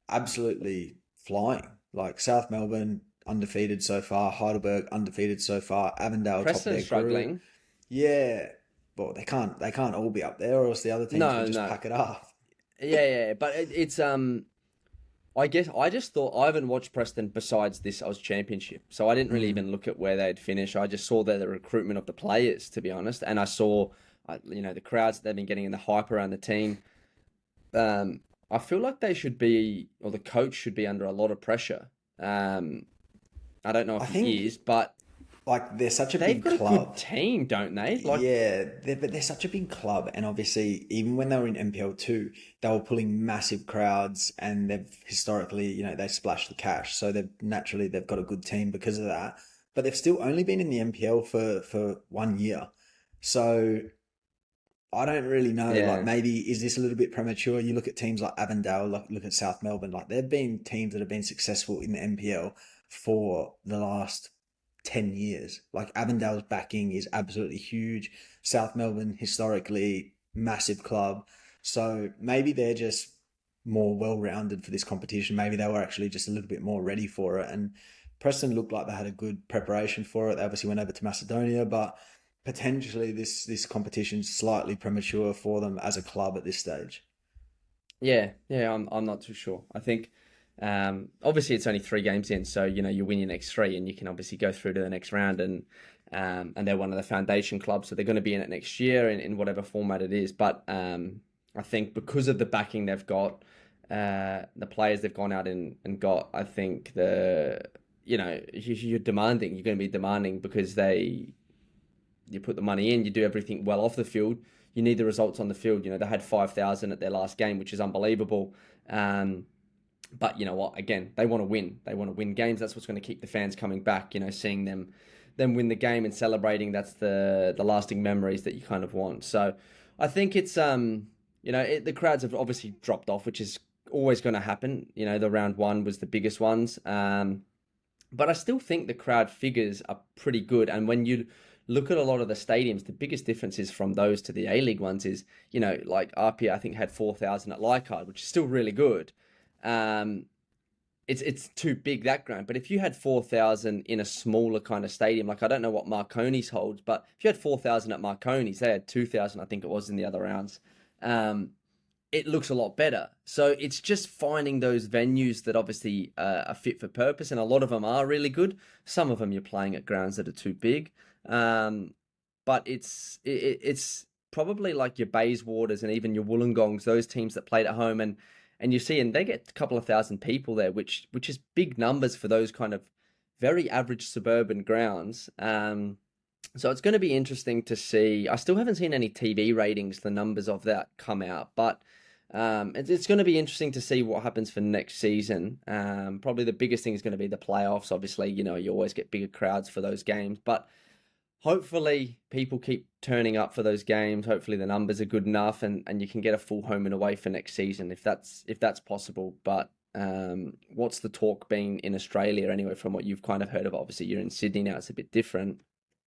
absolutely flying. Like South Melbourne undefeated so far, Heidelberg undefeated so far, Avondale top of their struggling. Group. Yeah, but they can't all be up there, or else the other teams will just pack it up. Yeah, but it's I guess I just thought I haven't watched Preston besides this Oz Championship, so I didn't really even look at where they'd finish. I just saw the recruitment of the players, to be honest, and I saw, the crowds that they've been getting and the hype around the team. I feel like they should be, or the coach should be under a lot of pressure. I don't know if he is, but like they're such a big club. They've got a good team, don't they? Yeah, but they're such a big club, and obviously, even when they were in NPL2, they were pulling massive crowds, and they've historically, they splashed the cash, so they've got a good team because of that. But they've still only been in the NPL for 1 year, so I don't really know. Yeah. Like maybe is this a little bit premature? You look at teams like Avondale, look at South Melbourne. Like they've been teams that have been successful in the NPL for the last 10 years. Like Avondale's backing is absolutely huge. South Melbourne, historically, massive club. So maybe they're just more well-rounded for this competition. Maybe they were actually just a little bit more ready for it. And Preston looked like they had a good preparation for it. They obviously went over to Macedonia, but potentially this competition's slightly premature for them as a club at this stage. Yeah, I'm not too sure. I think obviously it's only 3 games in, so you win your next 3 and you can obviously go through to the next round and and they're one of the foundation clubs, so they're going to be in it next year in whatever format it is. But I think because of the backing they've got, the players they've gone out and got, I think you're demanding. You're going to be demanding because you put the money in, you do everything well off the field. You need the results on the field. They had 5,000 at their last game, which is unbelievable. But you know what? Again, they want to win. They want to win games. That's what's going to keep the fans coming back. Seeing them win the game and celebrating. That's the lasting memories that you kind of want. So I think it's the crowds have obviously dropped off, which is always going to happen. The round one was the biggest ones. But I still think the crowd figures are pretty good. And when you look at a lot of the stadiums, the biggest differences from those to the A-League ones is, like RPA, I think had 4,000 at Leichhardt, which is still really good. It's too big, that ground. But if you had 4,000 in a smaller kind of stadium, like I don't know what Marconi's holds, but if you had 4,000 at Marconi's, they had 2,000, I think it was, in the other rounds. It looks a lot better. So it's just finding those venues that obviously are fit for purpose, and a lot of them are really good. Some of them you're playing at grounds that are too big. But it's probably like your Bayswaters and even your Wollongongs, those teams that played at home, and you see, and they get a couple of thousand people there, which is big numbers for those kind of very average suburban grounds. So it's going to be interesting to see. I still haven't seen any TV ratings, the numbers of that come out, but it's going to be interesting to see what happens for next season. Probably the biggest thing is going to be the playoffs. Obviously, you always get bigger crowds for those games, but hopefully people keep turning up for those games. Hopefully the numbers are good enough and you can get a full home and away for next season if that's possible. But what's the talk been in Australia anyway, from what you've kind of heard of? Obviously you're in Sydney now, it's a bit different.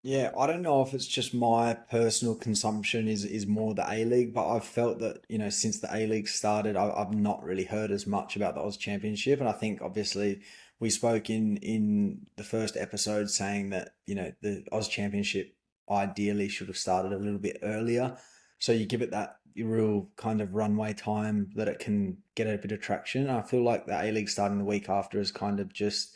Yeah, I don't know if it's just my personal consumption is more the A-League, but I've felt that, since the A-League started, I've not really heard as much about the Oz Championship. And I think obviously we spoke in the first episode saying that, the Oz Championship ideally should have started a little bit earlier. So you give it that real kind of runway time that it can get a bit of traction. I feel like the A-League starting the week after has kind of just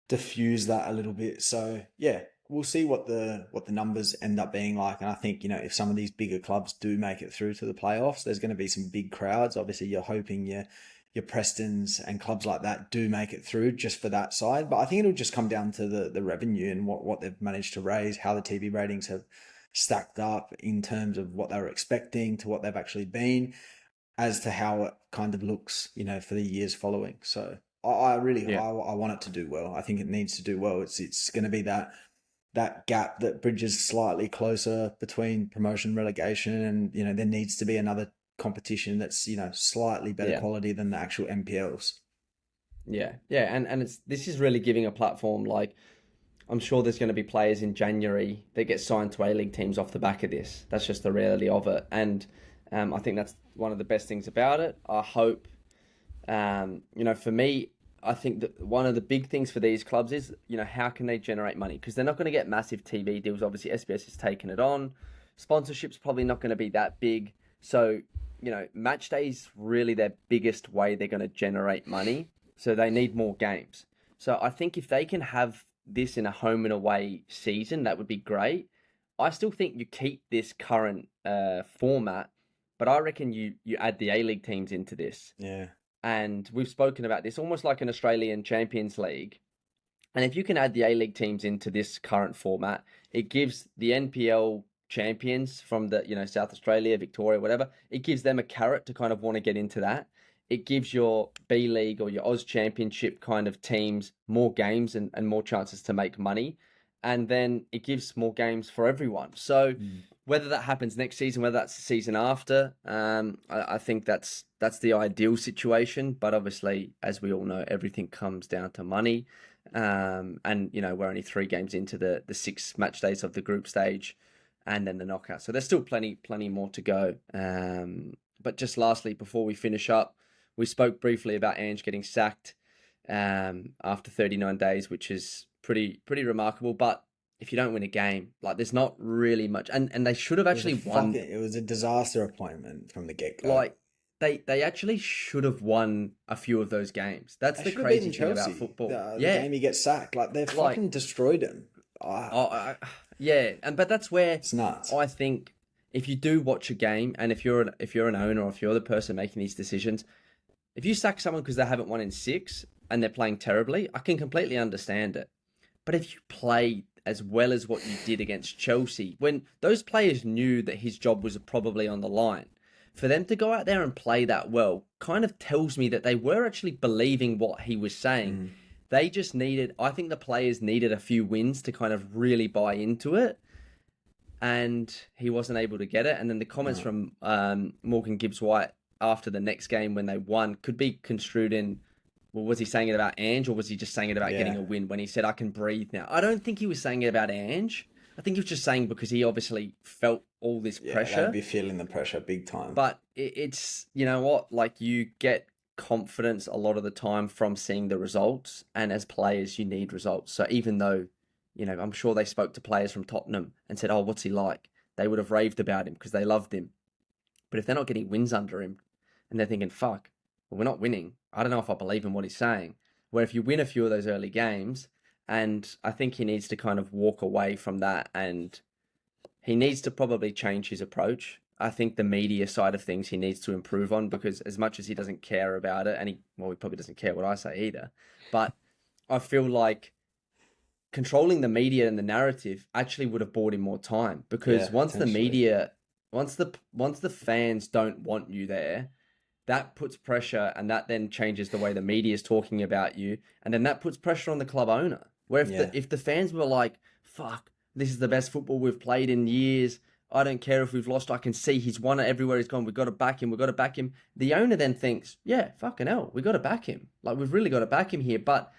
diffused that a little bit. So yeah, we'll see what the numbers end up being like. And I think, if some of these bigger clubs do make it through to the playoffs, there's going to be some big crowds. Obviously, you're hoping your Prestons and clubs like that do make it through just for that side. But I think it'll just come down to the revenue and what they've managed to raise, how the TV ratings have stacked up in terms of what they were expecting to what they've actually been, as to how it kind of looks, for the years following. So I really, I want it to do well. I think it needs to do well. It's going to be that gap that bridges slightly closer between promotion and relegation, and there needs to be another competition that's slightly better quality than the actual MPLs. And this is really giving a platform. Like, I'm sure there's going to be players in January that get signed to A-League teams off the back of this. That's just the reality of it, and I think that's one of the best things about it. I hope, for me, I think that one of the big things for these clubs is, how can they generate money? Because they're not going to get massive TV deals. Obviously, SBS has taken it on. Sponsorship's probably not going to be that big. So, match day is really their biggest way they're going to generate money. So they need more games. So I think if they can have this in a home and away season, that would be great. I still think you keep this current format, but I reckon you add the A-League teams into this. Yeah. And we've spoken about this almost like an Australian Champions League. And if you can add the A-League teams into this current format, it gives the NPL champions from the, South Australia, Victoria, whatever, it gives them a carrot to kind of want to get into that. It gives your B-League or your Oz Championship kind of teams more games and more chances to make money. And then it gives more games for everyone. So whether that happens next season, whether that's the season after, I think that's the ideal situation. But obviously, as we all know, everything comes down to money. And, we're only 3 games into the 6 match days of the group stage and then the knockout. So there's still plenty more to go. But just lastly, before we finish up, we spoke briefly about Ange getting sacked after 39 days, which is pretty remarkable. But if you don't win a game, like, there's not really much, and they should have actually won. It was a disaster appointment from the get-go. Like, they actually should have won a few of those games. That's the crazy thing about football. The game he gets sacked, like, they've fucking destroyed him. Yeah, but that's where it's nuts. I think if you do watch a game, and if you're an owner or if you're the person making these decisions, if you sack someone because they haven't won in 6 and they're playing terribly, I can completely understand it. But if you play as well as what you did against Chelsea, when those players knew that his job was probably on the line, for them to go out there and play that well kind of tells me that they were actually believing what he was saying. They just needed, I think the players needed a few wins to kind of really buy into it. And he wasn't able to get it. And then the comments from Morgan Gibbs-White after the next game when they won could be construed in, well, was he saying it about Ange or was he just saying it about getting a win when he said, I can breathe now? I don't think he was saying it about Ange. I think he was just saying because he obviously felt all this pressure. They'd be feeling the pressure big time. But it's, you know what, like you get confidence a lot of the time from seeing the results. And as players, you need results. So even though, you know, I'm sure they spoke to players from Tottenham and said, oh, what's he like? They would have raved about him because they loved him. But if they're not getting wins under him and they're thinking, fuck, well, we're not winning, I don't know if I believe in what he's saying. Where if you win a few of those early games, and I think he needs to kind of walk away from that and he needs to probably change his approach. I think the media side of things he needs to improve on because as much as he doesn't care about it, and he probably doesn't care what I say either, but I feel like controlling the media and the narrative actually would have bought him more time because once the media, once the fans don't want you there, that puts pressure and that then changes the way the media is talking about you. And then that puts pressure on the club owner. Where if the fans were like, fuck, this is the best football we've played in years. I don't care if we've lost. I can see he's won it everywhere he's gone. We've got to back him. We've got to back him. The owner then thinks, yeah, fucking hell, we've got to back him. Like, we've really got to back him here. But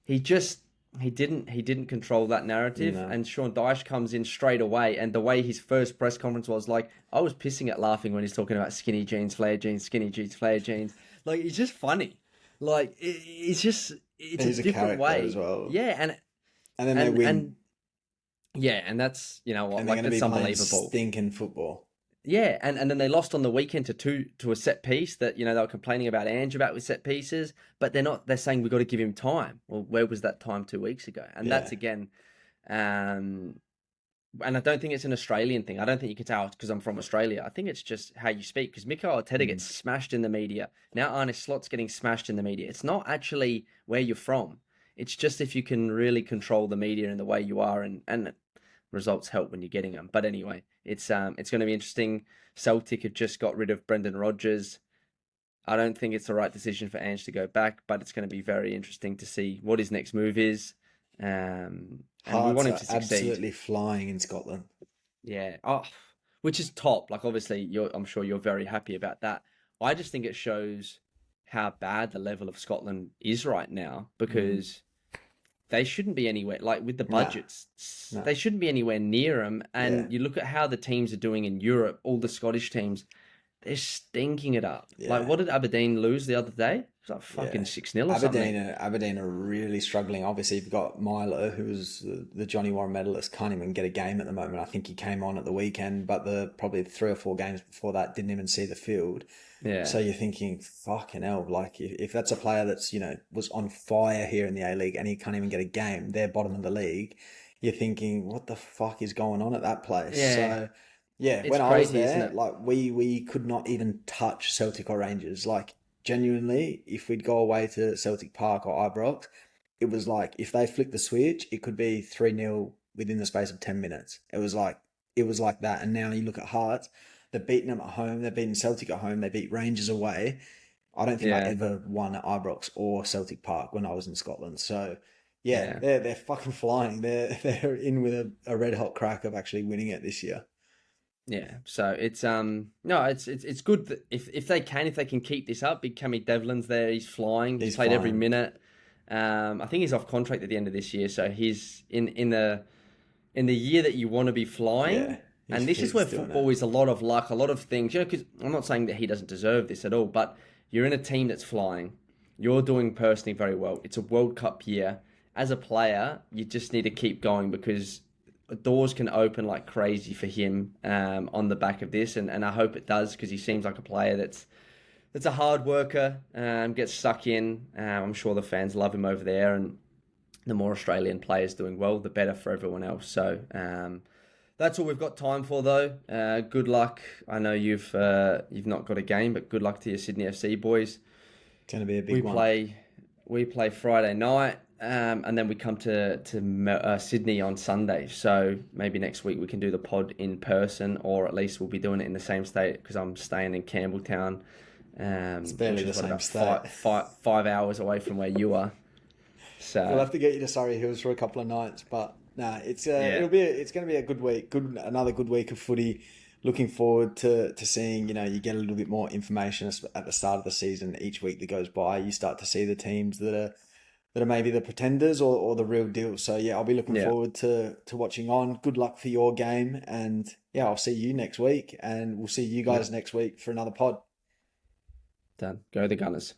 he didn't control that narrative. No. And Sean Dyche comes in straight away. And the way his first press conference was, like, I was pissing at laughing when he's talking about skinny jeans, flared jeans, skinny jeans, flared jeans. Like, it's just funny. Like, it's a different way as well. Yeah, and then they win. And that's, you know what, and like, that's unbelievable. Stinking football. Yeah, and then they lost on the weekend to a set piece that, you know, they were complaining about Ange about with set pieces, but they're saying we've got to give him time. Well, where was that time 2 weeks ago? And that's again, and I don't think it's an Australian thing. I don't think you can tell because I'm from Australia. I think it's just how you speak because Mikel Arteta gets smashed in the media. Now Arne Slot's getting smashed in the media. It's not actually where you're from. It's just if you can really control the media and the way you are and results help when you're getting them. But anyway, it's going to be interesting. Celtic have just got rid of Brendan Rodgers. I don't think it's the right decision for Ange to go back, but it's going to be very interesting to see what his next move is. And we want him to succeed. Absolutely flying in Scotland. Yeah. Oh, which is top. Like, obviously, I'm sure you're very happy about that. I just think it shows how bad the level of Scotland is right now because they shouldn't be anywhere, like with the budgets, they shouldn't be anywhere near them. And you look at how the teams are doing in Europe, all the Scottish teams, they're stinking it up. Yeah. Like, what did Aberdeen lose the other day? It was like fucking 6-0 or something. Aberdeen are really struggling. Obviously, you've got Milo, who's the Johnny Warren medalist, can't even get a game at the moment. I think he came on at the weekend, but probably 3 or 4 games before that didn't even see the field. Yeah. So you're thinking, fucking hell, like if that's a player that's, you know, was on fire here in the A-League and he can't even get a game, they're bottom of the league, you're thinking, what the fuck is going on at that place? Yeah. So, yeah, it's when crazy, I was there, isn't it? like we could not even touch Celtic or Rangers. Like, genuinely, if we'd go away to Celtic Park or Ibrox, it was like, if they flicked the switch, it could be 3-0 within the space of 10 minutes. It was like that. And now you look at Hearts, they're beating them at home. They're beating Celtic at home. They beat Rangers away. I don't think I ever won at Ibrox or Celtic Park when I was in Scotland. So, they're fucking flying. They're in with a red hot crack of actually winning it this year. Yeah, so it's it's good that if they can keep this up. Big Cammy Devlin's there. He's flying. He's played every minute. I think he's off contract at the end of this year, so he's in the year that you want to be flying. Yeah. And this is where football is a lot of luck, a lot of things. You know, because I'm not saying that he doesn't deserve this at all, but you're in a team that's flying. You're doing personally very well. It's a World Cup year. As a player, you just need to keep going because doors can open like crazy for him on the back of this. And I hope it does because he seems like a player that's a hard worker, gets stuck in. I'm sure the fans love him over there. And the more Australian players doing well, the better for everyone else. So that's all we've got time for, though. Good luck. I know you've not got a game, but good luck to your Sydney FC boys. It's going to be a big one. We play Friday night, and then we come to Sydney on Sunday. So maybe next week we can do the pod in person, or at least we'll be doing it in the same state because I'm staying in Campbelltown. It's barely the same state. 5 hours away from where you are. So we'll have to get you to Surrey Hills for a couple of nights, but it's going to be a good week, another good week of footy. Looking forward to seeing, you get a little bit more information at the start of the season. Each week that goes by, you start to see the teams that are maybe the pretenders or the real deal. So yeah, I'll be looking forward to watching on. Good luck for your game, and yeah, I'll see you next week, and we'll see you guys next week for another pod. Done. Go the Gunners.